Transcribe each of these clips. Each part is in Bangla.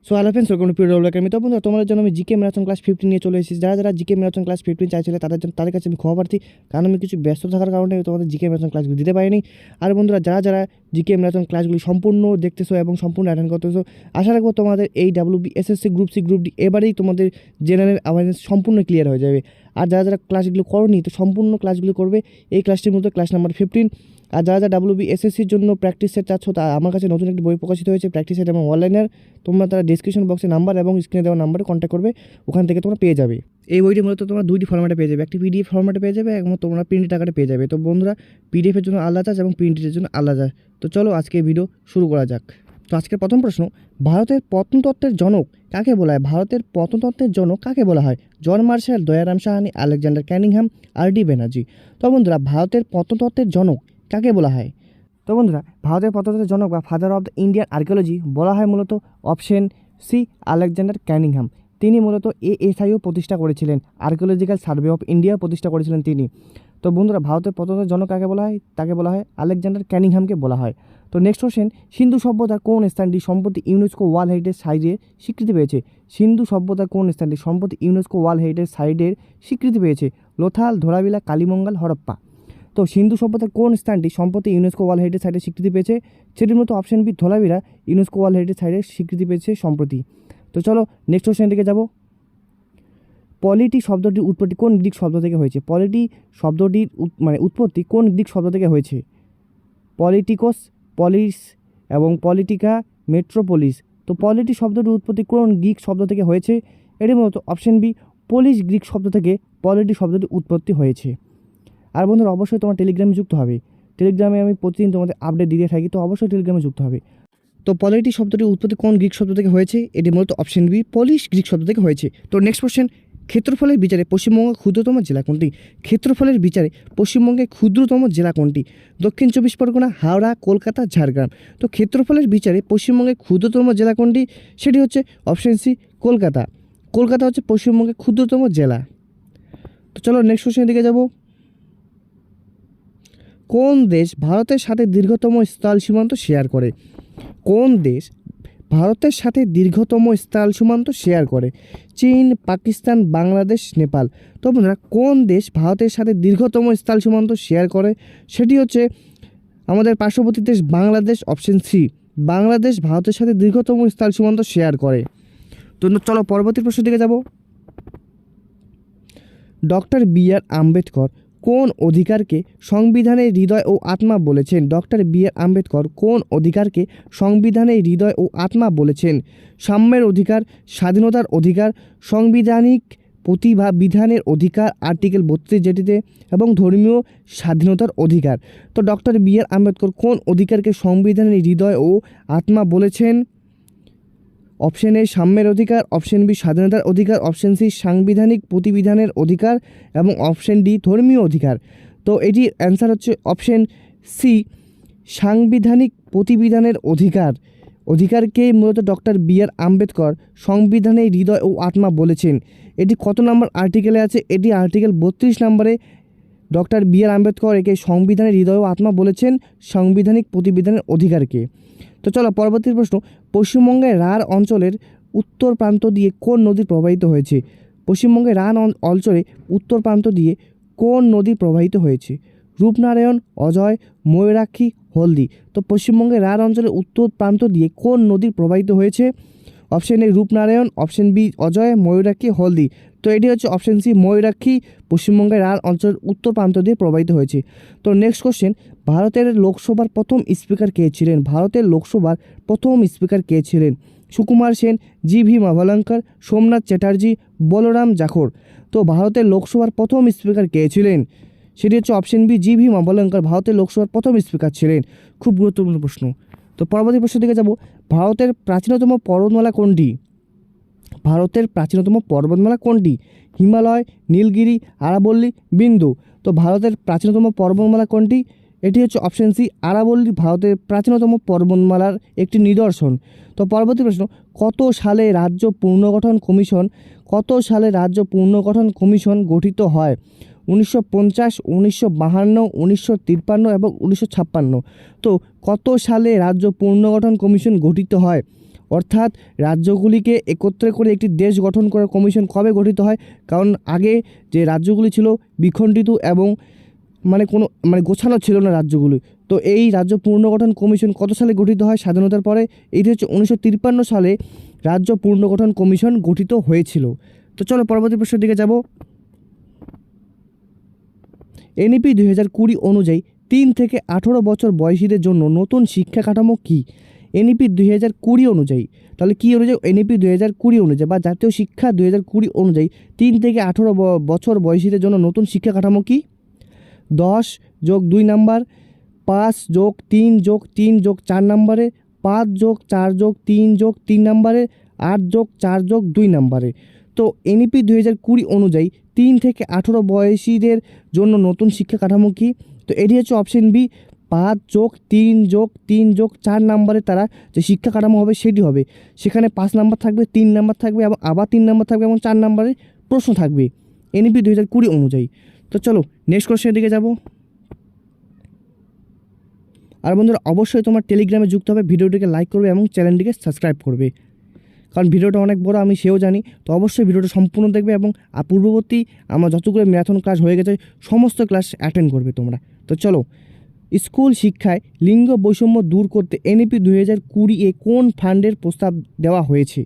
So hello friends, welcome to pure academy. তো বন্ধুরা, তোমাদের জন্য আমি জিকে ম্যারাথন ক্লাস 15 নিয়ে চলে এসেছি। যারা যারা জিকে ম্যারাথন ক্লাস 15 চাইছিলে তাদের কাছে আমি ক্ষমা প্রার্থী, কারণ আমি কিছু ব্যস্ত থাকার কারণে তোমাদের জিকে ম্যারাথন ক্লাসগুলো দিতে পারিনি। আর বন্ধুরা, যারা যারা জিকে ম্যারাথন ক্লাসগুলি সম্পূর্ণ দেখতেছো এবং সম্পূর্ণ অ্যাটেন্ড করতেছো, আশা রাখবো তোমাদের এই WB, SSC, group C, group D এবারেই তোমাদের জেনারেল অ্যাওয়ারনেস সম্পূর্ণ ক্লিয়ার হয়ে যাবে। আর যারা যারা ক্লাসগুলো করনি, তো সম্পূর্ণ ক্লাসগুলো করবে এই ক্লাসটির মধ্যে, ক্লাস নাম্বার 15। আর যারা যারা ডাব্লিউবি এসএসসির জন্য প্র্যাকটিস সেট চাচ্ছ, তা আমার কাছে নতুন একটি বই প্রকাশিত হয়েছে, প্র্যাকটিস সেট এবং অনলাইনের। তোমরা তারা ডিসক্রিপশন বক্সে নাম্বার এবং স্ক্রিনে দেওয়া নাম্বারে কন্ট্যাক্ট করবে, ওখান থেকে তোমরা পেয়ে যাবে। এই বইটি মূলত তোমরা দুইটি ফরম্যাটে পেয়ে যাবে, একটি পিডিএফ ফরম্যাটে পেয়ে যাবে এবং তোমরা প্রিন্টেড আকারে পেয়ে যাবে। তো বন্ধুরা, পিডিএফের জন্য আলাদা চার্জ এবং প্রিন্টের জন্য আলাদা। তো চলো আজকে এই ভিডিও শুরু করা যাক। তো আজকের প্রথম প্রশ্ন, ভারতের প্রত্নতত্ত্বের জনক কাকে বলা হয়? ভারতের প্রত্নতত্ত্বের জনক কাকে বলা হয়? John Marshall, Dayaram Sahni, Alexander Cunningham, R D. Banerjee. তো বন্ধুরা, ভারতের প্রত্নতত্ত্বের জনক কাকে বলা হয়? তো বন্ধুরা, ভারতের প্রত্নতত্ত্বের জনক বা father of the Indian archaeology বলা হয় মূলত অপশন সি, আলেকজান্ডার ক্যানিংহাম। তিনি মূলত এএসআইও প্রতিষ্ঠা করেছিলেন, আর্কিওলজিক্যাল সার্ভে অফ ইন্ডিয়া প্রতিষ্ঠা করেছিলেন তিনি। তো বন্ধুরা, ভারতের প্রত্নতত্ত্বের জনক কাকে বলা হয়? তাকে বলা হয় আলেকজান্ডার ক্যানিংহামকে বলা হয়। তো নেক্সট কোশ্চেন, সিন্ধু সভ্যতার কোন স্থানটি সম্প্রতি ইউনেস্কো ওয়ার্ল্ড হেরিটেজ সাইটের স্বীকৃতি পেয়েছে? সিন্ধু সভ্যতার কোন স্থানটি সম্প্রতি ইউনেস্কো ওয়ার্ল্ড হেরিটেজ সাইটের স্বীকৃতি পেয়েছে? লোথাল, ধোলাবিলা, কালিমঙ্গল, হরপ্পা। তো সিন্ধু সভ্যতার কোন স্থানটি সম্প্রতি ইউনেস্কো ওয়ার্ল্ড হেরিটেজ সাইটের স্বীকৃতি পেয়েছে? সেটির মতো option B, Dholavira UNESCO World Heritage সাইটের স্বীকৃতি পেয়েছে সম্প্রতি। তো চলো নেক্সট কোশ্চেন দিকে যাব। পলিটি শব্দটির উৎপত্তি কোন গ্রিক শব্দ থেকে হয়েছে? পলিটি শব্দটির উৎপত্তি কোন গ্রিক শব্দ থেকে হয়েছে? পলিটিকস, পলিস এবং পলিটিকা, মেট্রোপলিস। তো পলিটি শব্দটির উৎপত্তি কোন গ্রিক শব্দ থেকে হয়েছে? এটি মূলত অপশন বি, পোলিশ গ্রিক শব্দ থেকে পলিটি শব্দটির উৎপত্তি হয়েছে। আর বন্ধুরা, অবশ্যই তোমার টেলিগ্রামে যুক্ত হবে। টেলিগ্রামে আমি প্রতিদিন তোমাদের আপডেট দিতে থাকি, তো অবশ্যই টেলিগ্রামে যুক্ত হবে। তো পলিটি শব্দটির উৎপত্তি কোন গ্রিক শব্দ থেকে হয়েছে? এটি মূলত অপশন বি, পলিশ গ্রিক শব্দ থেকে হয়েছে। তো নেক্সট কোশ্চেন, ক্ষেত্রফলের বিচারে পশ্চিমবঙ্গের ক্ষুদ্রতম জেলা কোনটি? ক্ষেত্রফলের বিচারে পশ্চিমবঙ্গের ক্ষুদ্রতম জেলা কোনটি? দক্ষিণ 24 পরগনা, হাওড়া, কলকাতা, ঝাড়গ্রাম। তো ক্ষেত্রফলের বিচারে পশ্চিমবঙ্গের ক্ষুদ্রতম জেলা কোনটি? সেটি হচ্ছে অপশন সি, কলকাতা। কলকাতা হচ্ছে পশ্চিমবঙ্গের ক্ষুদ্রতম জেলা। তো চলো নেক্সট কোশ্চেনের দিকে যাব। কোন দেশ ভারতের সাথে দীর্ঘতম স্থল সীমান্ত শেয়ার করে? কোন দেশ ভারতের সাথে দীর্ঘতম স্থল সীমান্ত শেয়ার করে? চীন, পাকিস্তান, বাংলাদেশ, নেপাল। তো বন্ধুরা, কোন দেশ ভারতের সাথে দীর্ঘতম স্থল সীমান্ত শেয়ার করে? সেটি হচ্ছে আমাদের পার্শ্ববর্তী দেশ বাংলাদেশ, অপশন সি। বাংলাদেশ ভারতের সাথে দীর্ঘতম স্থল সীমান্ত শেয়ার করে। তো চলো পরবর্তী প্রশ্ন দিকে যাব। Doctor B.R.. আম্বেদকর কোন অধিকারকে সংবিধানের হৃদয় ও আত্মা বলেছেন? Doctor B.R.. আম্বেদকর কোন অধিকারকে সংবিধানের হৃদয় ও আত্মা বলেছেন? সাম্যের অধিকার, স্বাধীনতার অধিকার, সাংবিধানিক প্রতিভা বিধানের অধিকার আর্টিকেল 32 যেটিতে, এবং ধর্মীয় স্বাধীনতার অধিকার। তো ডক্টর বি.আর. আম্বেদকর কোন অধিকারকে সংবিধানের হৃদয় ও আত্মা বলেছেন? অপশন এ সাম্যের অধিকার, অপশন বি স্বাধীনতার অধিকার, অপশন সি সাংবিধানিক প্রতিবিধানের অধিকার এবং অপশন ডি ধর্মীয় অধিকার। তো এটির অ্যান্সার হচ্ছে অপশন সি, সাংবিধানিক প্রতিবিধানের অধিকার। অধিকারকে মূলত ডক্টর বি.আর. আম্বেদকর সংবিধানের হৃদয় ও আত্মা বলেছেন। এটি কত নম্বর আর্টিকেলে আছে? এটি আর্টিকেল 32 নম্বরে ডক্টর বি.আর. আম্বেদকর একে সংবিধানের হৃদয় ও আত্মা বলেছেন, সাংবিধানিক প্রতিবিধানের অধিকারকে। তো চলো পরবর্তী প্রশ্ন, পশ্চিমবঙ্গের রাঢ় অঞ্চলের উত্তর প্রান্ত দিয়ে কোন নদী প্রবাহিত হয়েছে? পশ্চিমবঙ্গের রাঢ় অঞ্চলে উত্তর প্রান্ত দিয়ে কোন নদী প্রবাহিত হয়েছে? রূপনারায়ণ, অজয়, ময়ূরাক্ষী, হলদি। তো পশ্চিমবঙ্গের রাঢ় অঞ্চলের উত্তর প্রান্ত দিয়ে কোন নদী প্রবাহিত হয়েছে? Option A Rupnarayan, option B Ajay, Mayurakshi, Haldi. তো এটি হচ্ছে অপশন সি, ময়ূরাক্ষী পশ্চিমবঙ্গের রাঢ় অঞ্চলের উত্তর প্রান্ত দিয়ে প্রবাহিত হয়েছে। তো নেক্সট কোশ্চেন, ভারতের লোকসভার প্রথম স্পিকার কে ছিলেন? ভারতের লোকসভার প্রথম স্পিকার কে ছিলেন? সুকুমার সেন, জি.ভি. মাভলঙ্কর, সোমনাথ চ্যাটার্জি, বলরাম জাখর। তো ভারতের লোকসভার প্রথম স্পিকার কে ছিলেন? সেটি হচ্ছে অপশন বি, জি.ভি. মাভলঙ্কর ভারতের লোকসভার প্রথম স্পিকার ছিলেন। খুব গুরুত্বপূর্ণ প্রশ্ন। তো পরবর্তী প্রশ্ন দিকে যাব। ভারতের প্রাচীনতম পর্বতমালা কোনটি? ভারতের প্রাচীনতম পর্বতমালা কোনটি? হিমালয়, নীলগিরি, আরাবল্লী, বিন্দু। তো ভারতের প্রাচীনতম পর্বতমালা কোনটি? এটি হচ্ছে অপশন সি, আরাবল্লী ভারতের প্রাচীনতম পর্বতমালার একটি নিদর্শন। তো পরবর্তী প্রশ্ন, কত সালে রাজ্য পুনর্গঠন কমিশন গঠিত হয়? 1950, 1952, 1953 এবং 1956। তো কত সালে রাজ্য পুনর্গঠন কমিশন গঠিত হয়? অর্থাৎ রাজ্যগুলিকে একত্রে করে একটি দেশ গঠন করার কমিশন কবে গঠিত হয়? কারণ আগে যে রাজ্যগুলি ছিল বিখণ্ডিত এবং গোছানো ছিল না রাজ্যগুলি। তো এই রাজ্য পুনর্গঠন কমিশন কত সালে গঠিত হয় স্বাধীনতার পরে? এটি হচ্ছে 1953 সালে রাজ্য পুনর্গঠন কমিশন গঠিত হয়েছিল। তো চলো পরবর্তী প্রশ্নের দিকে যাব। এনইপি 2020 অনুযায়ী 3 থেকে 18 বছর বয়সীদের জন্য নতুন শিক্ষা কাঠামো কী? এনইপি 2020 অনুযায়ী, তাহলে কী অনুযায়ী? এনইপি 2020 অনুযায়ী বা জাতীয় শিক্ষা 2020 অনুযায়ী 3 থেকে 18 বছর বয়সীদের জন্য নতুন শিক্ষা কাঠামো কী? 10 যোগ 2 নাম্বার, 5 যোগ 3 যোগ 3 যোগ 4 নাম্বারে, 5 যোগ 4 যোগ 3 যোগ 3 নাম্বারে, 8 যোগ 4 যোগ 2 নাম্বারে। তো এনইপি 2020 অনুযায়ী 3 থেকে 18 বয়সীদের জন্য নতুন শিক্ষা কাঠামো কী? তো এটি হচ্ছে অপশন বি, 5 যোগ 3 যোগ 3 যোগ 4 নাম্বারে তারা যে শিক্ষা কাঠামো হবে সেটি হবে। সেখানে 5 নাম্বার থাকবে, 3 নাম্বার থাকবে এবং আবার 3 নাম্বার থাকবে এবং 4 নাম্বারে প্রশ্ন থাকবে এনইপি 2020 অনুযায়ী। তো চলো নেক্সট কোশ্চেনের দিকে যাব। আর বন্ধুরা অবশ্যই তোমার টেলিগ্রামে যুক্ত হবে, ভিডিওটিকে লাইক করবে এবং চ্যানেলটিকে সাবস্ক্রাইব করবে, কারণ ভিডিওটা অনেক বড় আমি সেও জানি। তো অবশ্যই ভিডিওটা সম্পূর্ণ দেখবে এবং পূর্ববর্তী আমার যতগুলো ম্যারাথন ক্লাস হয়ে গেছে সমস্ত ক্লাস অ্যাটেন্ড করবে তোমরা। তো চলো, স্কুল শিক্ষায় লিঙ্গ বৈষম্য দূর করতে এনইপি 2020 কোন ফান্ডের প্রস্তাব দেওয়া হয়েছে?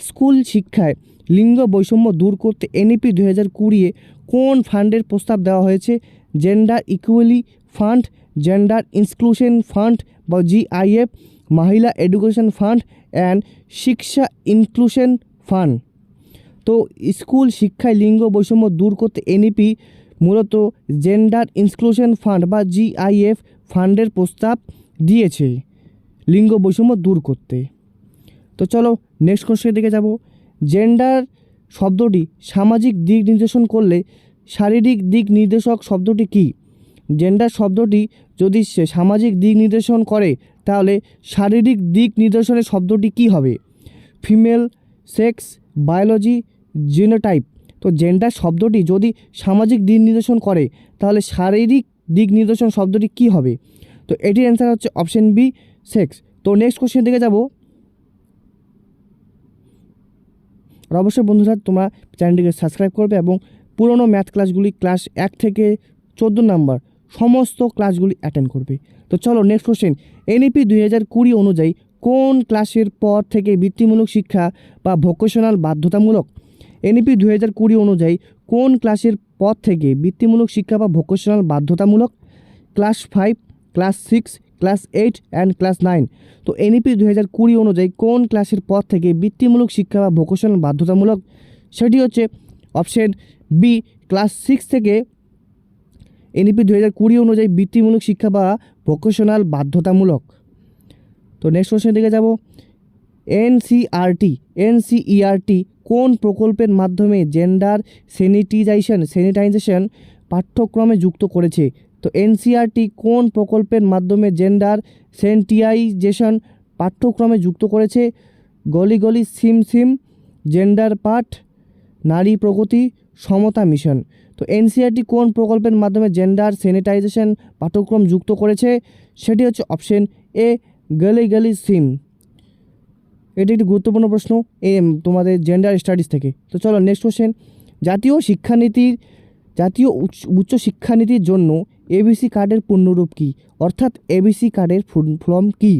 স্কুল শিক্ষায় লিঙ্গ বৈষম্য দূর করতে এনইপি 2020 কোন ফান্ডের প্রস্তাব দেওয়া হয়েছে? Gender equally fund, gender inclusion fund বা জিআইএফ, মহিলা এডুকেশন ফান্ড অ্যান্ড শিক্ষা ইনক্লুশন ফান্ড। তো স্কুল শিক্ষায় লিঙ্গ বৈষম্য দূর করতে এনইপি মূলত জেন্ডার ইনক্লুশন ফান্ড বা জিআইএফ ফান্ডের প্রস্তাব দিয়েছে লিঙ্গ বৈষম্য দূর করতে। তো চলো নেক্সট কোশ্চেনের দিকে যাব। জেন্ডার শব্দটি সামাজিক দিক নির্দেশন করলে শারীরিক দিক নির্দেশক শব্দটি কী? জেন্ডার শব্দটি যদি সামাজিক দিক নির্দেশন করে তাহলে শারীরিক দিক নির্দেশনের শব্দটি কী হবে? Female, sex, biology, genotype. তো জেন্ডার শব্দটি যদি সামাজিক দিক নির্দেশন করে তাহলে শারীরিক দিক নির্দেশন শব্দটি কী হবে? তো এটির অ্যান্সার হচ্ছে অপশন বি, সেক্স। তো নেক্সট কোশ্চেন দিকে যাব। আর অবশ্যই বন্ধুরা তোমরা চ্যানেলটিকে সাবস্ক্রাইব করবে এবং পুরনো ম্যাথ ক্লাসগুলি ক্লাস 1 থেকে 14 নাম্বার সমস্ত ক্লাসগুলি অ্যাটেন্ড করবে। তো চলো নেক্সট কোশ্চেন। এনইপি 2020 অনুযায়ী কোন ক্লাসের পর থেকে বৃত্তিমূলক শিক্ষা বা ভোকেশনাল বাধ্যতামূলক? এনইপি 2020 অনুযায়ী কোন ক্লাসের পর থেকে বৃত্তিমূলক শিক্ষা বা ভোকেশনাল বাধ্যতামূলক? Class 5, class 6, class 8 and class 9। তো এনইপি 2020 অনুযায়ী কোন ক্লাসের পর থেকে বৃত্তিমূলক শিক্ষা বা ভোকেশনাল বাধ্যতামূলক? সেটি হচ্ছে অপশন বি, ক্লাস 6 থেকে এনইপি 2020 অনুযায়ী বৃত্তিমূলক শিক্ষা বা ভোকেশনাল বাধ্যতামূলক। তো নেক্সট কোশ্চেন দিকে যাব। এনসিইআরটি কোন প্রকল্পের মাধ্যমে জেন্ডার স্যানিটাইজেশন পাঠ্যক্রমে যুক্ত করেছে? তো এনসিইআরটি কোন প্রকল্পের মাধ্যমে জেন্ডার স্যানিটাইজেশন পাঠ্যক্রমে যুক্ত করেছে? গলি গলি সিম সিম, জেন্ডার পাঠ, নারী প্রগতি, সমতা মিশন। তো এনসিইআরটি কোন প্রকল্পের মাধ্যমে জেন্ডার স্যানিটাইজেশন পাঠ্যক্রম যুক্ত করেছে? সেটি হচ্ছে অপশন এ, গলি গলি সিম। এটি একটি গুরুত্বপূর্ণ প্রশ্ন তোমাদের জেন্ডার স্টাডিজ থেকে। তো চলো নেক্সট কোশ্চেন। জাতীয় উচ্চ শিক্ষানীতির জন্য এবিসি কার্ডের পূর্ণরূপ কী? অর্থাৎ এবিসি কার্ডের ফুল ফর্ম কী?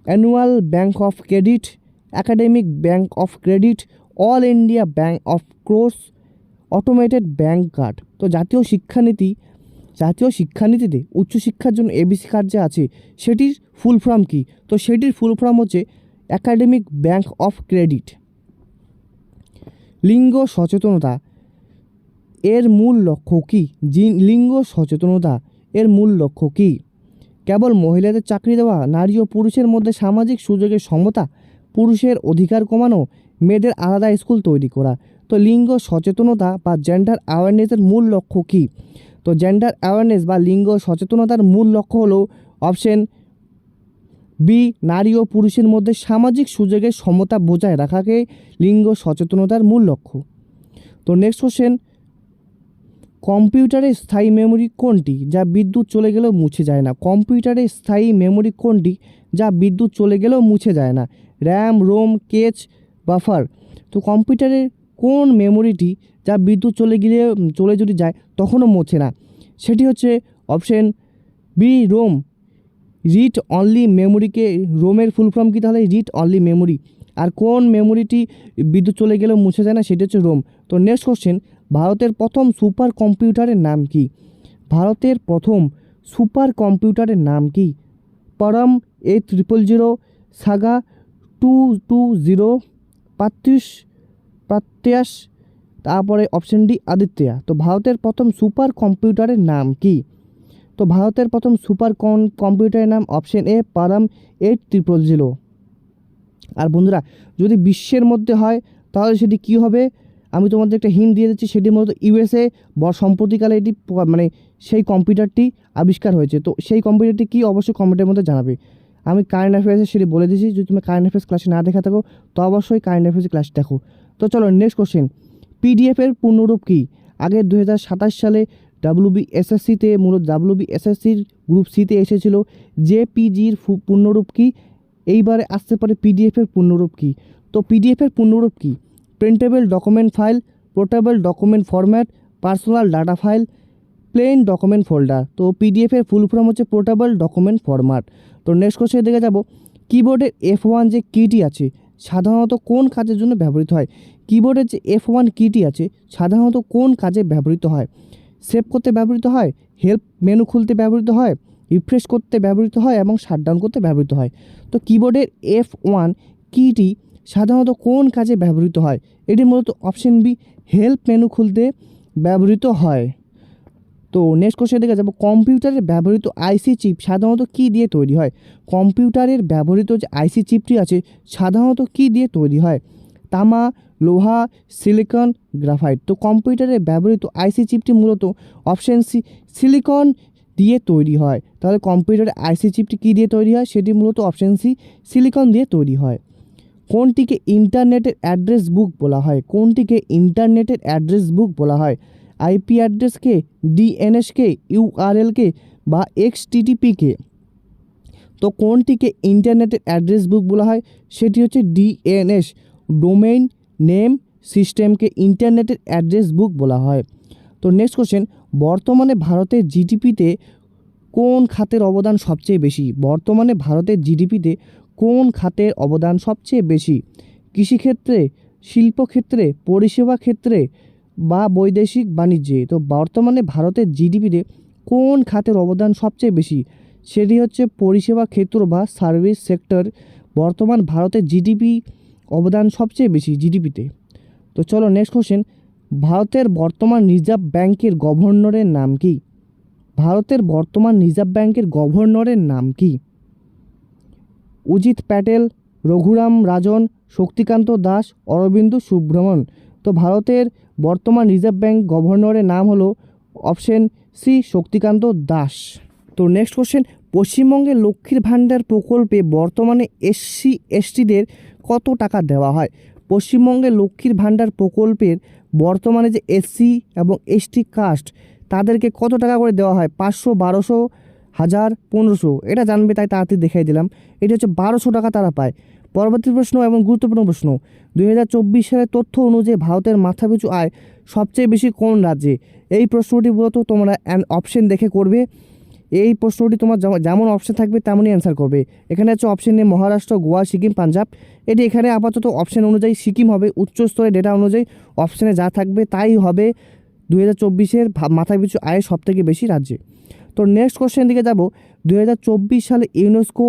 Annual bank of credit, academic bank of credit, all India bank of course, automated bank card. তো জাতীয় শিক্ষানীতিতে উচ্চশিক্ষার জন্য এবিসি কার্ড যে আছে সেটির ফুল ফর্ম কী? তো সেটির ফুল ফর্ম হচ্ছে একাডেমিক ব্যাংক অফ ক্রেডিট। লিঙ্গ সচেতনতা এর মূল লক্ষ্য কী? লিঙ্গ সচেতনতা এর মূল লক্ষ্য কী? কেবল মহিলাদের চাকরি দেওয়া, নারী ও পুরুষের মধ্যে সামাজিক সুযোগের সমতা, পুরুষের অধিকার কমানো, মেয়েদের আলাদা স্কুল তৈরি করা। তো লিঙ্গ সচেতনতা বা জেন্ডার অ্যাওয়ারনেসের মূল লক্ষ্য কী? তো জেন্ডার অ্যাওয়ারনেস বা লিঙ্গ সচেতনতার মূল লক্ষ্য হলো অপশন বি, নারী ও পুরুষের মধ্যে সামাজিক সুযোগের সমতা বজায় রাখাকে লিঙ্গ সচেতনতার মূল লক্ষ্য। তো নেক্সট কোশ্চেন। কম্পিউটারের স্থায়ী মেমরি কোনটি যা বিদ্যুৎ চলে গেলেও মুছে যায় না? কম্পিউটারের স্থায়ী মেমরি কোনটি যা বিদ্যুৎ চলে গেলেও মুছে যায় না? RAM, ROM, cache, buffer. তো কম্পিউটারের কোন মেমোরিটি যা বিদ্যুৎ চলে যদি যায় তখনও মোছে না? সেটি হচ্ছে option B, ROM. Read only মেমোরিকে, রোমের ফুল ফর্ম কী তাহলে? Read only memory. আর কোন মেমোরিটি বিদ্যুৎ চলে গেলেও মুছে যায় না? সেটি হচ্ছে রোম। তো নেক্সট কোশ্চেন, ভারতের প্রথম সুপার কম্পিউটারের নাম কি? ভারতের প্রথম সুপার কম্পিউটারের নাম কি? পরম, 8000, সাগা, 220, প্রাত্যাস, তারপরে অপশন ডি আদিত্যা। তো ভারতের প্রথম সুপার কম্পিউটারের নাম কি? তো ভারতের প্রথম সুপার কম্পিউটারের নাম অপশন এ পারাম 8000। আর বন্ধুরা, যদি বিশ্বের মধ্যে হয় তাহলে সেটি কি হবে? আমি তোমাদের একটা হিন্ট দিয়ে দিচ্ছি, সেটি মূলত ইউএসএ সম্প্রতিকালে এটি মানে সেই কম্পিউটারটি আবিষ্কার হয়েছে। তো সেই কম্পিউটারটি কী অবশ্যই কমেন্টের মধ্যে জানাবে। আমি কারেন্ট অ্যাফেয়ার্সে সেটি বলে দিয়েছি, যদি তুমি কারেন্ট অ্যাফেয়ার্স ক্লাসে না দেখা থাকো তো অবশ্যই কারেন্ট অ্যাফেয়ার্স ক্লাস দেখো। তো চলো নেক্সট কোশ্চেন, পিডিএফের পূর্ণরূপ কী? আগে 2027 সালে ডাব্লিউবিএসএসসিতে মূলত ডাব্লিউবিএসএসসির গ্রুপ সিতে এসেছিল জেপিজির পূর্ণরূপ কী? এইবারে আসতে পারে পিডিএফের পূর্ণরূপ কী? তো পিডিএফের পূর্ণরূপ কী? Printable document file, portable document format, personal data file, plain document folder. তো পিডিএফের ফুল ফর্ম হচ্ছে পোর্টেবল ডকুমেন্ট ফরম্যাট। তো নেক্সট কোশ্চেন দেখে যাব, কিবোর্ডের F1 যে কিটি আছে সাধারণত কোন কাজের জন্য ব্যবহৃত হয়? কিবোর্ডের যে F1 কিটি আছে সাধারণত কোন কাজে ব্যবহৃত হয়? সেভ করতে ব্যবহৃত হয়, হেল্প মেনু খুলতে ব্যবহৃত হয়, রিফ্রেশ করতে ব্যবহৃত হয় এবং শাটডাউন করতে ব্যবহৃত হয়। তো কিবোর্ডের F1 কিটি সাধারণত কোন কাজে ব্যবহৃত হয়? এটি মূলত অপশন বি, হেল্প মেনু খুলতে ব্যবহৃত হয়। তো নেক্সট কোশ্চেন দেখে যাব, কম্পিউটারের ব্যবহৃত আইসি চিপ সাধারণত কী দিয়ে তৈরি হয়? কম্পিউটারের ব্যবহৃত যে আইসি চিপটি আছে সাধারণত কী দিয়ে তৈরি হয়? তামা, লোহা, সিলিকন, গ্রাফাইট। তো কম্পিউটারের ব্যবহৃত আইসি চিপটি মূলত অপশন সি, সিলিকন দিয়ে তৈরি হয়। তাহলে কম্পিউটারের আইসি চিপটি কী দিয়ে তৈরি হয়? সেটি মূলত অপশন সি, সিলিকন দিয়ে তৈরি হয়। কোনটিকে ইন্টারনেটের অ্যাড্রেস বুক বলা হয়? কোনটিকে ইন্টারনেটের অ্যাড্রেস বুক বলা হয়? আইপি অ্যাড্রেসকে, ডিএনএসকে, ইউআরএলকে বা এক্সটিটিপিকে? তো কোনটিকে ইন্টারনেটের অ্যাড্রেস বুক বলা হয়? সেটি হচ্ছে ডিএনএস, ডোমেইন নেম সিস্টেমকে ইন্টারনেটের অ্যাড্রেস বুক বলা হয়। তো নেক্সট কোশ্চেন, বর্তমানে ভারতের জিডিপিতে কোন খাতের অবদান সবচেয়ে বেশি? বর্তমানে ভারতের জিডিপিতে কোন খাতের অবদান সবচেয়ে বেশি? কৃষিক্ষেত্রে, শিল্পক্ষেত্রে, পরিষেবা ক্ষেত্রে বা বৈদেশিক বাণিজ্যে? তো বর্তমানে ভারতের জিডিপিতে কোন খাতের অবদান সবচেয়ে বেশি? সেটি হচ্ছে পরিষেবা ক্ষেত্র বা সার্ভিস সেক্টর। বর্তমান ভারতের জিডিপি অবদান সবচেয়ে বেশি জিডিপিতে। তো চলো নেক্সট কোশ্চেন, ভারতের বর্তমান রিজার্ভ ব্যাংকের গভর্নরের নাম কি? ভারতের বর্তমান রিজার্ভ ব্যাংকের গভর্নরের নাম কি? উজিত প্যাটেল, রঘুরাম রাজন, শক্তিকান্ত দাস, অরবিন্দ সুব্রমণ। তো ভারতের বর্তমান রিজার্ভ ব্যাংক গভর্নরের নাম হলো অপশন সি, শক্তিকান্ত দাস। তো নেক্সট কোশ্চেন, পশ্চিমবঙ্গের লক্ষ্মীর ভাণ্ডার প্রকল্পে বর্তমানে এসসি এসটিদের কত টাকা দেওয়া হয়? পশ্চিমবঙ্গের লক্ষ্মীর ভাণ্ডার প্রকল্পের বর্তমানে যে এসসি এবং এসটি কাস্ট তাদেরকে কত টাকা করে দেওয়া হয়? 500, 1200, 1000, 1500? এটা জানবে তাই তাড়াতাড়ি দেখাই দিলাম। এটি হচ্ছে 1200 টাকা তারা পায়। পরবর্তী প্রশ্ন এবং গুরুত্বপূর্ণ প্রশ্ন, 2024 সালের তথ্য অনুযায়ী ভারতের মাথাপিছু আয় সবচেয়ে বেশি কোন রাজ্যে? এই প্রশ্নটি মূলত তোমরা অপশন দেখে করবে। এই প্রশ্নটি তোমার যেমন অপশন থাকবে তেমনই অ্যান্সার করবে। এখানে হচ্ছে অপশন এ মহারাষ্ট্র, গোয়া, সিকিম, পাঞ্জাব। এটি এখানে আপাতত অপশন অনুযায়ী সিকিম হবে। উচ্চস্তরের ডেটা অনুযায়ী অপশানে যা থাকবে তাই হবে 2024-এর মাথাপিছু আয় সবথেকে বেশি রাজ্যে। তো নেক্সট কোশ্চেন দিকে যাব, 2024 সালে ইউনেস্কো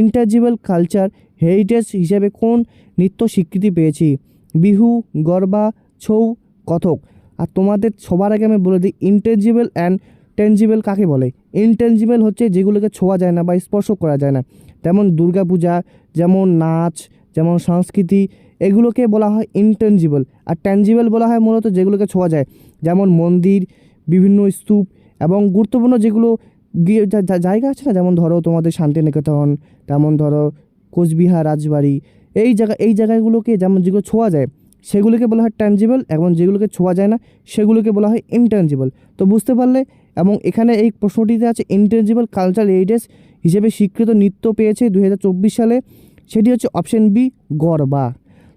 ইন্টারজিবল কালচার হেরিটেজ হিসেবে কোন নৃত্য স্বীকৃতি পেয়েছে? বিহু, গরবা, ছৌ, কথক। আর তোমাদের সবার আগে আমি বলে দিই, ইনটেনজিবল অ্যান্ড টেনজিবল কাকে বলে? ইনটেনজিবল হচ্ছে যেগুলোকে ছোঁয়া যায় না বা স্পর্শ করা যায় না, যেমন দুর্গাপূজা, যেমন নাচ, যেমন সংস্কৃতি, এগুলোকে বলা হয় ইনটেনজিবল। আর ট্যানজিবল বলা হয় মূলত যেগুলোকে ছোঁয়া যায়, যেমন মন্দির, বিভিন্ন স্তূপ এবং গুরুত্বপূর্ণ যেগুলো জায়গা আছে না, যেমন ধরো তোমাদের শান্তিনিকেতন, তেমন ধরো কোচবিহার রাজবাড়ি, এই জায়গাগুলোকে যেমন যেগুলো ছোঁয়া যায় সেগুলোকে বলা হয় ট্যাঞ্জিবল, এবং যেগুলোকে ছোঁয়া যায় না সেগুলোকে বলা হয় ইনট্যাঞ্জিবল। তো বুঝতে পারলে, এবং এখানে এই প্রশ্নটিতে আছে ইনট্যাঞ্জিবল কালচারাল হেরিটেজ হিসেবে স্বীকৃত নৃত্য পেয়েছে 2024 সালে, সেটি হচ্ছে অপশন বি গরবা।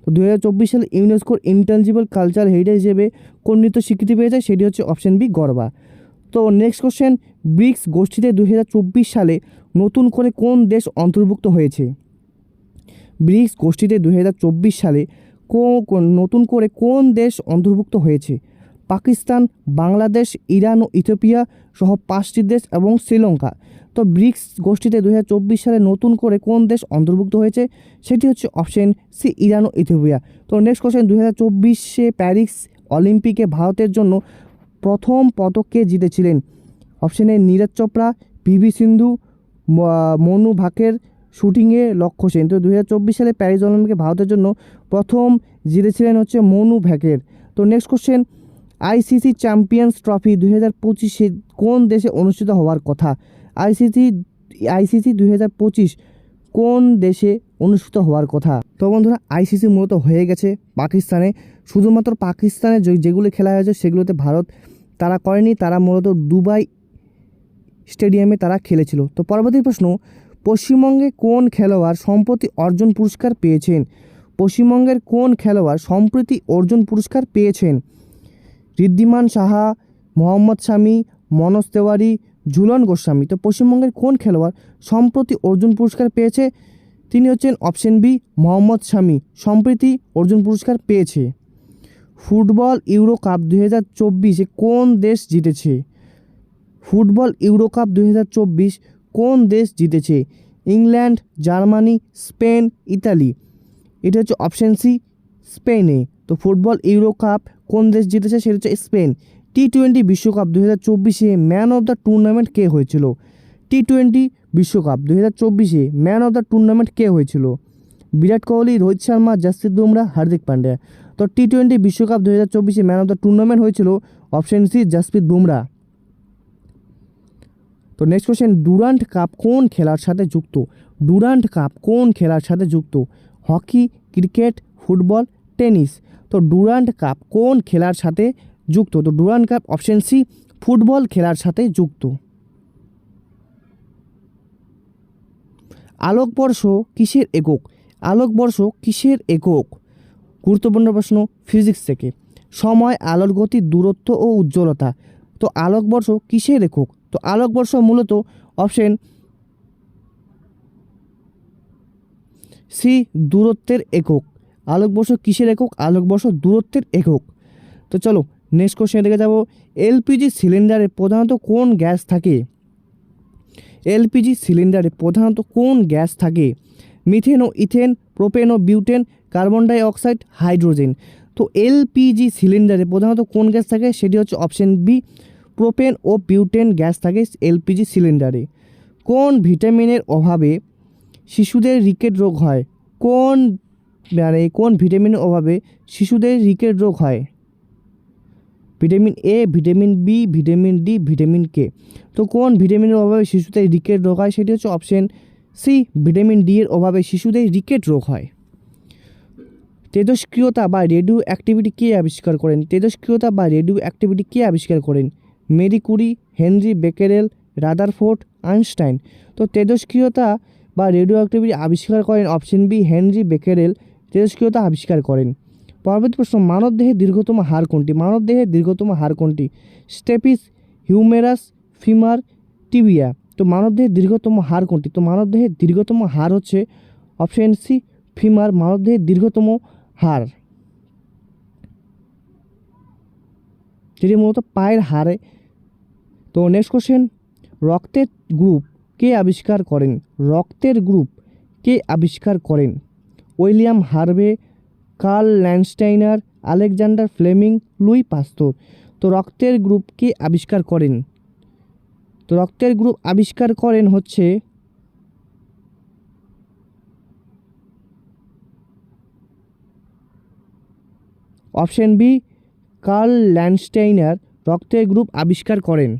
তো 2024 সালে ইউনেস্কোর ইনট্যাঞ্জিবল কালচারাল হেরিটেজ হিসেবে কোন নৃত্য স্বীকৃতি পেয়েছে, সেটি হচ্ছে অপশন বি গরবা। তো নেক্সট কোশ্চেন, ব্রিক্স গোষ্ঠীতে 2024 সালে নতুন করে কোন দেশ অন্তর্ভুক্ত হয়েছে? ব্রিক্স গোষ্ঠীতে 2024 সালে নতুন করে কোন দেশ অন্তর্ভুক্ত হয়েছে? পাকিস্তান, বাংলাদেশ, ইরান ও ইথিওপিয়া সহ 5টি দেশ এবং শ্রীলঙ্কা। তো ব্রিক্স গোষ্ঠীতে 2024 সালে নতুন করে কোন দেশ অন্তর্ভুক্ত হয়েছে, সেটি হচ্ছে অপশন সি ইরান ও ইথিওপিয়া। তো নেক্সট কোশ্চেন, 2024 প্যারিস অলিম্পিকে ভারতের জন্য প্রথম পদক কে জিতেছিলেন? Option A Neeraj Chopra, P V Sindhu, Manu Bhaker, শুটিংয়ে লক্ষ্য সেন। তো 2024 সালে প্যারিস অলিম্পিকে ভারতের জন্য প্রথম জিতেছিলেন হচ্ছে মনু ভাকের। তো next question, ICC champions trophy 2025 কোন দেশে অনুষ্ঠিত হওয়ার কথা? আইসিসি 2025 কোন দেশে অনুষ্ঠিত হওয়ার কথা? তো বন্ধুরা, আইসিসি মূলত হয়ে গেছে পাকিস্তানে। শুধুমাত্র পাকিস্তানে যেগুলো খেলা হয়েছে সেগুলোতে ভারত তারা করেনি, তারা মূলত দুবাই স্টেডিয়ামে তারা খেলেছিল। তো পরবর্তী প্রশ্ন, পশ্চিমবঙ্গে কোন খেলোয়াড় সম্প্রতি অর্জুন পুরস্কার পেয়েছেন? পশ্চিমবঙ্গের কোন খেলোয়াড় সম্প্রতি অর্জুন পুরস্কার পেয়েছেন? ঋদ্ধিমান সাহা, মোহাম্মদ শামি, মনোজ তেওয়ারি, ঝুলন গোস্বামী। তো পশ্চিমবঙ্গের কোন খেলোয়াড় সম্প্রতি অর্জুন পুরস্কার পেয়েছে? তিনি হচ্ছেন অপশন বি মোহাম্মদ শামি, সম্প্রতি অর্জুন পুরস্কার পেয়েছে। ফুটবল ইউরো কাপ 2024 কোন দেশ জিতেছে? ফুটবল ইউরো কাপ 2024 কোন দেশ জিতেছে? England, Germany, Spain, Italy. এটা হচ্ছে অপশন সি স্পেনে। তো ফুটবল ইউরো কাপ কোন দেশ জিতেছে, সেটা হচ্ছে স্পেন। টি-20 বিশ্বকাপ 2024 ম্যান অফ দ্য টুর্নামেন্ট কে হয়েছিল? টি-20 বিশ্বকাপ 2024 ম্যান অফ দ্য টুর্নামেন্ট কে হয়েছিল? বিরাট কোহলি, রোহিত শর্মা, জসপ্রীত বুমরা, হার্দিক পান্ডিয়া। তো টি-20 বিশ্বকাপ 2024 ম্যান অফ দ্য টুর্নামেন্ট হয়েছিল অপশন সি জসপ্রীত বুমরা। তো নেক্সট কোশ্চেন, ডুরান্ট কাপ কোন খেলার সাথে যুক্ত? ডুরান্ট কাপ কোন খেলার সাথে যুক্ত? Hockey, cricket, football, tennis. তো ডুরান্ট কাপ কোন খেলার সাথে যুক্ত? তো Durand Cup option C football খেলার সাথে যুক্ত। আলোকবর্ষ কিসের একক? আলোকবর্ষ কিসের একক? গুরুত্বপূর্ণ প্রশ্ন ফিজিক্স থেকে। সময়, আলোর গতি, দূরত্ব ও উজ্জ্বলতা। তো আলোকবর্ষ কিসের একক? তো আলোকবর্ষ মূলত অপশন সি দূরত্বের একক। আলোকবর্ষ কিসের একক? আলোকবর্ষ দূরত্বের একক। তো চলো নেক্সট কোশ্চেন দেখে যাব, এলপিজি সিলিন্ডারে প্রধানত কোন গ্যাস থাকে? এলপিজি সিলিন্ডারে প্রধানত কোন গ্যাস থাকে? মিথেন ও ইথেন, প্রোপেন ও butane, carbon die oxide, hydrogen. তো এলপিজি সিলিন্ডারে প্রধানত কোন গ্যাস থাকে, সেটি হচ্ছে অপশন বি প্রোপেন ও বিউটেন গ্যাস থাকে এলপিজি সিলিন্ডারে। কোন ভিটামিনের অভাবে শিশুদের রিকেট রোগ হয়? কোন ভিটামিনের অভাবে শিশুদের রিকেট রোগ হয়? Vitamin A, vitamin B, vitamin D, vitamin K. তো কোন ভিটামিনের অভাবে শিশুদের রিকেট রোগ হয়, সেটি হচ্ছে অপশন সি ভিটামিন ডি এর অভাবে শিশুদের রিকেট রোগ হয়। তেজস্ক্রিয়তা বা রেডিও অ্যাক্টিভিটি কে আবিষ্কার করেন? তেজস্ক্রিয়তা বা রেডিও অ্যাক্টিভিটি কে আবিষ্কার করেন? Marie Curie, Henri Becquerel, Rutherford, Einstein. তো তেজস্ক্রিয়তা বা রেডিও অ্যাক্টিভিটি আবিষ্কার করেন অপশন বি হেনরি বেকেরেল, তেজস্ক্রিয়তা আবিষ্কার করেন। পরবর্তী প্রশ্ন, মানবদেহের দীর্ঘতম হাড় কোনটি? মানবদেহের দীর্ঘতম হাড় কোনটি? Stapes, humerus, femur, tibia. তো মানবদেহের দীর্ঘতম হাড় কোনটি? তো মানবদেহের দীর্ঘতম হাড় হচ্ছে অপশন সি ফিমার, মানবদেহের দীর্ঘতম হাড়, যেটি মূলত পায়ের হাড়ে। তো নেক্সট কোশ্চেন, রক্তের গ্রুপ কে আবিষ্কার করেন? রক্তের গ্রুপ কে আবিষ্কার করেন? William Harvey, Karl Landsteiner, Alexander Fleming, Louis Pasteur. তো রক্তের গ্রুপ কে আবিষ্কার করেন? তো রক্তের গ্রুপ আবিষ্কার করেন হচ্ছে অপশন বি কার্ল ল্যান্ডস্টাইনার রক্তের গ্রুপ আবিষ্কার করেন।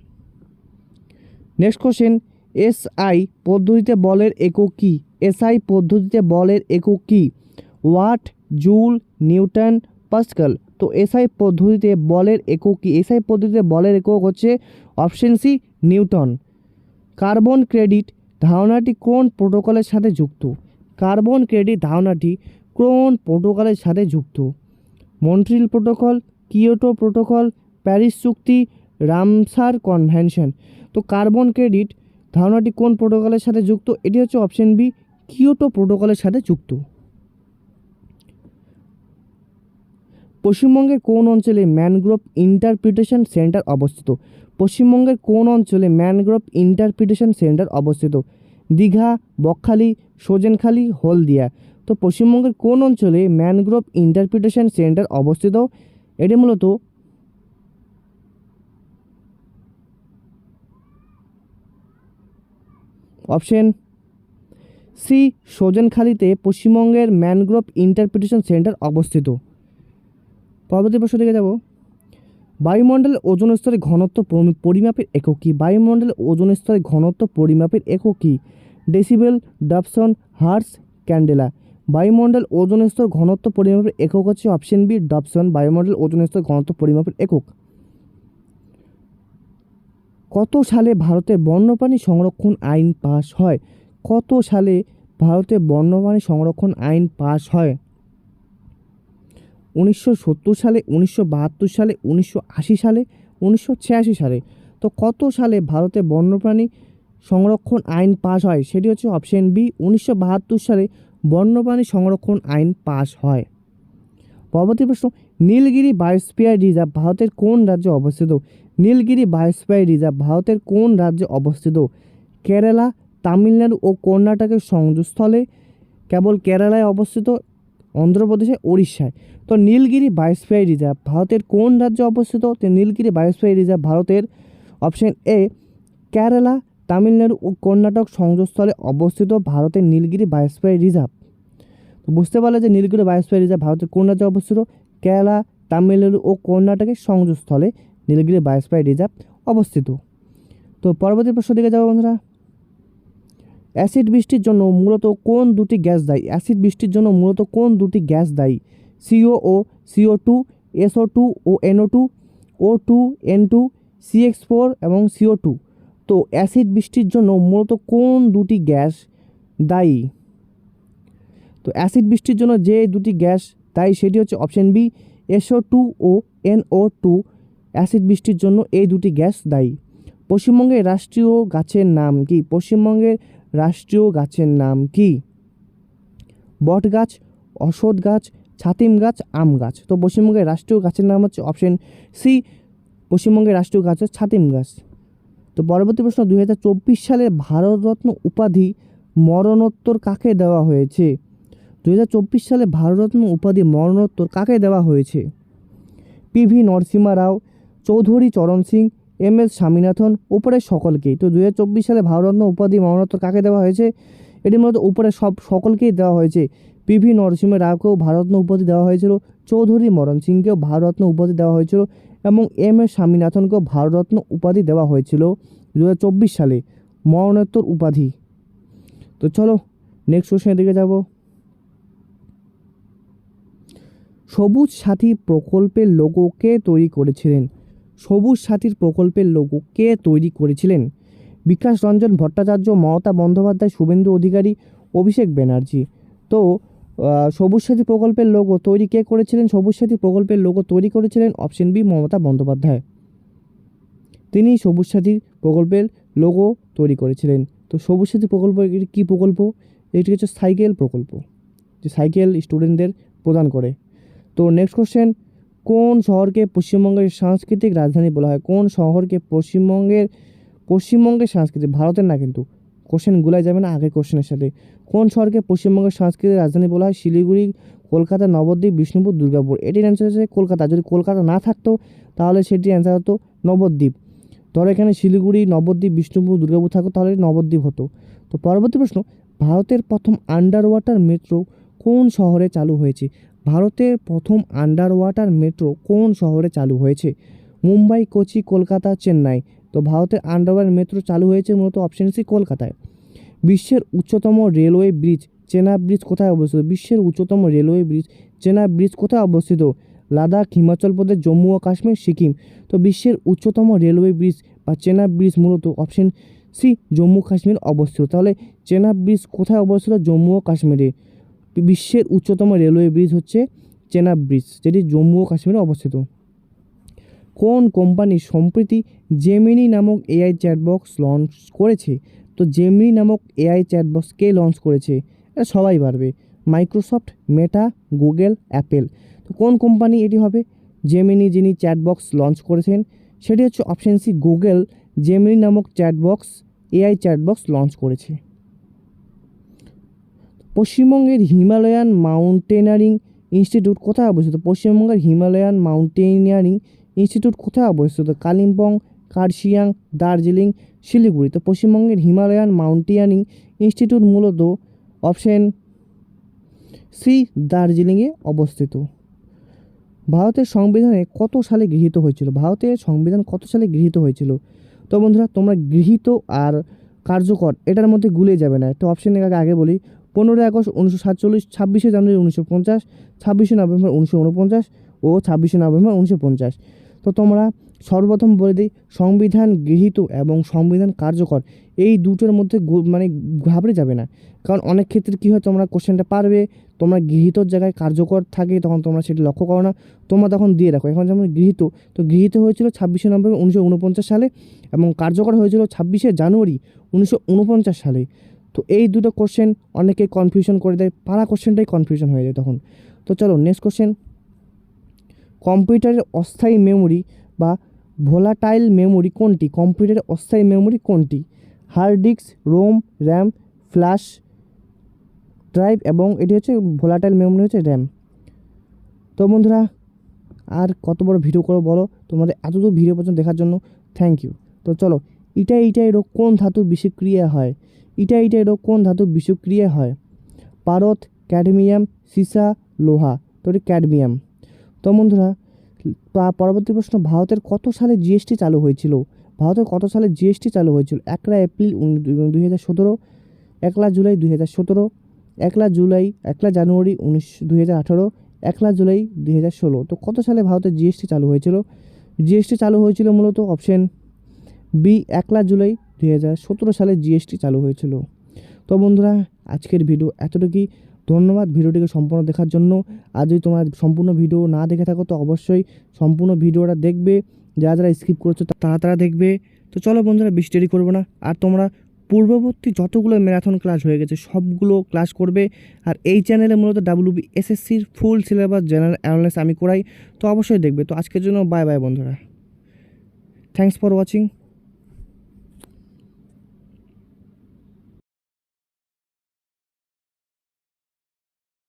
নেক্সট কোশ্চেন, এসআই পদ্ধতিতে বলের একক কী? এসআই পদ্ধতিতে বলের একক কী? Watt, joule, newton, pascal. তো এসআই পদ্ধতিতে বলের একক কি? এসআই পদ্ধতিতে বলের একক হচ্ছে option C newton. Carbon credit ধারণাটি কোন প্রোটোকলের সাথে যুক্ত? কার্বন ক্রেডিট ধারণাটি কোন প্রোটোকলের সাথে যুক্ত? Montreal protocol, Kyoto protocol, Paris চুক্তি, রামসার কনভেনশন। তো কার্বন ক্রেডিট ধারণাটি কোন প্রোটোকলের সাথে যুক্ত? এটি হচ্ছে অপশন বি কিয়োটো প্রোটোকলের সাথে যুক্ত। পশ্চিমবঙ্গের কোন অঞ্চলে ম্যানগ্রোভ ইন্টারপ্রিটেশন সেন্টার অবস্থিত? পশ্চিমবঙ্গের কোন অঞ্চলে ম্যানগ্রোভ ইন্টারপ্রিটেশন সেন্টার অবস্থিত? দীঘা, বকখালি, সোজেনখালি, হলদিয়া। তো পশ্চিমবঙ্গের কোন অঞ্চলে ম্যানগ্রোভ ইন্টারপ্রিটেশন সেন্টার অবস্থিত? এটি মূলত অপশন সি সোজেনখালিতে পশ্চিমবঙ্গের ম্যানগ্রোভ ইন্টারপ্রিটেশন সেন্টার অবস্থিত। পরবর্তী প্রশ্ন দিকে যাব। বায়ুমণ্ডলের ওজোন স্তরের ঘনত্ব পরিমাপের একক কী? বায়ুমণ্ডলের ওজোন স্তরের ঘনত্ব পরিমাপের একক কী? Decibel, Dobson, hertz, candela. বায়ুমণ্ডল ওজোন স্তর ঘনত্ব পরিমাপের একক হচ্ছে অপশন বি ডবসন। বায়ুমণ্ডল ওজোন স্তর ঘনত্ব পরিমাপের একক। কত সালে ভারতে বন্যপ্রাণী সংরক্ষণ আইন পাস হয়? কত সালে ভারতে বন্যপ্রাণী সংরক্ষণ আইন পাস হয়? 1970 সালে, 1972 সালে, 1980 সালে, 1986 সালে। তো কত সালে ভারতে বন্যপ্রাণী সংরক্ষণ আইন পাস হয়? সেটি হচ্ছে অপশন বি 1972 সালে বন্যপ্রাণী সংরক্ষণ আইন পাস হয়। পরবর্তী প্রশ্ন, নীলগিরি বায়োস্ফিয়ার রিজার্ভ ভারতের কোন রাজ্যে অবস্থিত? নীলগিরি বায়োস্ফিয়ার রিজার্ভ ভারতের কোন রাজ্যে অবস্থিত? কেরালা, তামিলনাড়ু ও কর্ণাটকের সংযোগস্থলে, কেবল কেরালায় অবস্থিত, অন্ধ্রপ্রদেশে, উড়িষ্যায়। তো নীলগিরি বায়োস্ফিয়ার রিজার্ভ ভারতের কোন রাজ্যে অবস্থিত? তো নীলগিরি বায়োস্ফিয়ার রিজার্ভ ভারতের অপশন এ কেরালা, তামিলনাড়ু ও কর্ণাটক সংযোগস্থলে অবস্থিত ভারতের নীলগিরি বায়োস্ফিয়ার রিজার্ভ। তো বুঝতে পারলে যে নীলগিরি বায়োস্ফিয়ার রিজার্ভ ভারতের কোন রাজ্যে অবস্থিত? কেরালা, তামিলনাড়ু ও কর্ণাটকের সংযোগস্থলে নীলগিরি বায়োস্ফিয়ার রিজার্ভ অবস্থিত। তো পরবর্তী প্রশ্ন দিকে যাবো বন্ধুরা। অ্যাসিড বৃষ্টির জন্য মূলত কোন দুটি গ্যাস দায়ী? অ্যাসিড বৃষ্টির জন্য মূলত কোন দুটি গ্যাস দায়ী? সিও, CO2, SO2 ও NO2, O2, N2, CH4 এবং CO2। তো অ্যাসিড বৃষ্টির জন্য মূলত কোন দুটি গ্যাস দায়ী? তো অ্যাসিড বৃষ্টির জন্য যে দুটি গ্যাস দায়ী সেটি হচ্ছে অপশন বি SO2 ও NO2। অ্যাসিড বৃষ্টির জন্য এই দুটি গ্যাস দায়ী। পশ্চিমবঙ্গের রাষ্ট্রীয় গাছের নাম কি? পশ্চিমবঙ্গের রাষ্ট্রীয় গাছের নাম কি? বট গাছ, অশ্বত্থ গাছ, ছাতিম গাছ, আম গাছ। তো পশ্চিমবঙ্গের রাষ্ট্রীয় গাছের নাম হচ্ছে অপশন সি পশ্চিমবঙ্গের রাষ্ট্রীয় গাছ হচ্ছে ছাতিম গাছ। তো পরবর্তী প্রশ্ন, 2024 সালে ভারতরত্ন উপাধি মরণোত্তর কাকে দেওয়া হয়েছে? 2024 সালে ভারতরত্ন উপাধি মরণোত্তর কাকে দেওয়া হয়েছে? PV নরসিমহা রাও, চৌধুরী চরণ সিং, MS স্বামীনাথন, উপরের সকলকেই। তো 2024 সালে ভারতরত্ন উপাধি মরণোত্তর কাকে দেওয়া হয়েছে? এটি মূলত উপরে সকলকেই দেওয়া হয়েছে। PV নরসিমহা রাওকেও ভারতরত্ন উপাধি দেওয়া হয়েছিল, চৌধুরী চরণ সিংকেও ভারতরত্ন উপাধি দেওয়া হয়েছিল এবং MS স্বামীনাথনকেও ভারতরত্ন উপাধি দেওয়া হয়েছিল 2024 সালে মরণোত্তর উপাধি। তো চলো নেক্সট কোশ্চেনের দিকে যাব। সবুজ সাথী প্রকল্পের লোগো কে তৈরি করেছিলেন? সবুজ সাথীর প্রকল্পের লোগো কে তৈরি করেছিলেন? বিকাশ রঞ্জন ভট্টাচার্য, মমতা বন্দ্যোপাধ্যায়, শুভেন্দু অধিকারী, অভিষেক ব্যানার্জি। তো সবুজ সাথী প্রকল্পের লোগো তৈরি কে করেছিলেন? সবুজ সাথী প্রকল্পের লোগো তৈরি করেছিলেন অপশন বি মমতা বন্দ্যোপাধ্যায়। তিনি সবুজ সাথী প্রকল্পের লোগো তৈরি করেছিলেন। তো সবুজ সাথী প্রকল্প এটি কী প্রকল্প? এটি হচ্ছে সাইকেল প্রকল্প, যে সাইকেল স্টুডেন্টদের প্রদান করে। তো নেক্সট কোশ্চেন, কোন শহরকে পশ্চিমবঙ্গের সাংস্কৃতিক রাজধানী বলা হয়? কোন শহরকে পশ্চিমবঙ্গের সাংস্কৃতিক, ভারতের না কিন্তু, কোশ্চেন গুলাই যাবে না আগে কোশ্চেনের সাথে। কোন শহরকে পশ্চিমবঙ্গের সাংস্কৃতিক রাজধানী বলা হয়? শিলিগুড়ি, কলকাতা, নবদ্বীপ, বিষ্ণুপুর, দুর্গাপুর। এটির অ্যান্সার হচ্ছে কলকাতা। যদি কলকাতা না থাকতো তাহলে সেটির অ্যান্সার হতো নবদ্বীপ। ধরো এখানে শিলিগুড়ি, নবদ্বীপ, বিষ্ণুপুর, দুর্গাপুর থাকতো তাহলে নবদ্বীপ হতো। তো পরবর্তী প্রশ্ন, ভারতের প্রথম আন্ডার ওয়াটার মেট্রো কোন শহরে চালু হয়েছে? ভারতের প্রথম আন্ডার ওয়াটার মেট্রো কোন শহরে চালু হয়েছে? মুম্বাই, কোচি, কলকাতা, চেন্নাই। তো ভারতের আন্ডার ওয়াটার মেট্রো চালু হয়েছে মূলত অপশন সি কলকাতায়। বিশ্বের উচ্চতম রেলওয়ে ব্রিজ চেনাব ব্রিজ কোথায় অবস্থিত? বিশ্বের উচ্চতম রেলওয়ে ব্রিজ চেনাব ব্রিজ কোথায় অবস্থিত? লাদাখ, হিমাচল প্রদেশ, জম্মু ও কাশ্মীর, সিকিম। তো বিশ্বের উচ্চতম রেলওয়ে ব্রিজ বা চেনাব ব্রিজ মূলত অপশন সি জম্মু কাশ্মীর অবস্থিত। তাহলে চেনাব ব্রিজ কোথায় অবস্থিত? জম্মু ও কাশ্মীরে। বিশ্বের উচ্চতম রেলওয়ে ব্রিজ হচ্ছে চেনাব ব্রিজ, যেটি জম্মু ও কাশ্মীরে অবস্থিত। কোন কোম্পানি সম্প্রতি জেমিনি নামক এআই চ্যাটবক্স লঞ্চ করেছে? তো জেমিনি নামক এআই চ্যাটবক্স কে লঞ্চ করেছে? এটা সবাই পারবে। মাইক্রোসফট, মেটা, গুগল, অ্যাপেল। তো কোন কোম্পানি এটি হবে? জেমিনি যিনি চ্যাটবক্স লঞ্চ করেছেন সেটি হচ্ছে অপশন সি গুগল জেমিনি নামক চ্যাটবক্স এআই চ্যাটবক্স লঞ্চ করেছে। পশ্চিমবঙ্গের হিমালয়ান মাউন্টেনারিং ইনস্টিটিউট কোথায় অবস্থিত? পশ্চিমবঙ্গের হিমালয়ান মাউন্টেনিয়ারিং ইনস্টিটিউট কোথায় অবস্থিত? কালিম্পং, কার্শিয়াং, দার্জিলিং, শিলিগুড়ি। তো পশ্চিমবঙ্গের হিমালয়ান মাউন্টেনিয়ারিং ইনস্টিটিউট মূলত অপশন সি দার্জিলিংয়ে অবস্থিত। ভারতের সংবিধানে কত সালে গৃহীত হয়েছিল? ভারতের সংবিধান কত সালে গৃহীত হয়েছিল? তো বন্ধুরা তোমরা গৃহীত আর কার্যকর এটার মধ্যে গুলিয়ে যাবে না। তো অপশন আগে বলি। 15 আগস্ট 1947, 26শে জানুয়ারি 1950, 26শে নভেম্বর 1949 ও 26শে নভেম্বর 1950। তো তোমরা সর্বপ্রথম বলে দিই, সংবিধান গৃহীত এবং সংবিধান কার্যকর এই দুটোর মধ্যে মানে ঘাবড়ে যাবে না। কারণ অনেক ক্ষেত্রে কী হয়, তোমরা কোশ্চেনটা পারবে, তোমরা গৃহীতর জায়গায় কার্যকর থাকে তখন তোমরা সেটা লক্ষ্য করো না, তোমরা তখন দিয়ে রাখো। এখন যেমন গৃহীত, তো গৃহীত হয়েছিল 26শে নভেম্বর 1949 সালে এবং কার্যকর হয়েছিল 26শে জানুয়ারি 1949 সালে। তো এই দুটো কোশ্চেন অনেকে কনফিউশন করে দেয়, পারা কোশ্চেনটাই কনফিউশন হয়ে যায় তখন। তো চলো নেক্সট কোশ্চেন। কম্পিউটারের অস্থায়ী মেমোরি বা ভোলাটাইল মেমোরি কোনটি? কম্পিউটারের অস্থায়ী মেমোরি কোনটি? Hard disk, ROM, RAM, flash drive এবং এটি হচ্ছে ভোলাটাইল মেমোরি হচ্ছে র্যাম। তো বন্ধুরা আর কত বড় ভিডিও করো বলো, তোমাদের এতদূর ভিডিও পর্যন্ত দেখার জন্য থ্যাংক ইউ। তো চলো, ইটাই রোগ কোন ধাতুর বিষক্রিয়া হয়? ইটাই রোগ কোন ধাতুর বিষক্রিয়া হয়? পারদ, ক্যাডমিয়াম, সীসা, লোহা। তো এটি ক্যাডমিয়াম। তো বন্ধুরা পরবর্তী প্রশ্ন, ভারতের কত সালে জিএসটি চালু হয়েছিল? ভারতের কত সালে জিএসটি চালু হয়েছিল? 1 এপ্রিল 2017, 1 জুলাই 2017, 1 জানুয়ারি 2018, 1 জুলাই 2016। তো কত সালে ভারতের জিএসটি চালু হয়েছিল? জিএসটি চালু হয়েছিল মূলত অপশন বি 1 জুলাই 2017 সালে জিএসটি চালু হয়েছিল। তো বন্ধুরা আজকের ভিডিও এতটুকুই। ধন্যবাদ ভিডিওটিকে সম্পূর্ণ দেখার জন্য। আর যদি তোমরা সম্পূর্ণ ভিডিও না দেখে থাকো তো অবশ্যই সম্পূর্ণ ভিডিওটা দেখবে, যারা স্কিপ করছো তারা দেখবে। তো চলো বন্ধুরা বেশি দেরি করবো না, আর তোমরা পূর্ববর্তী যতগুলো ম্যারাথন ক্লাস হয়ে গেছে সবগুলো ক্লাস করবে। আর এই চ্যানেলে মূলত WBSSCর ফুল সিলেবাস জেনারেল অ্যানালাইসিস আমি করাই, তো অবশ্যই দেখবে। তো আজকের জন্য বাই বাই বন্ধুরা, থ্যাংকস ফর ওয়াচিং।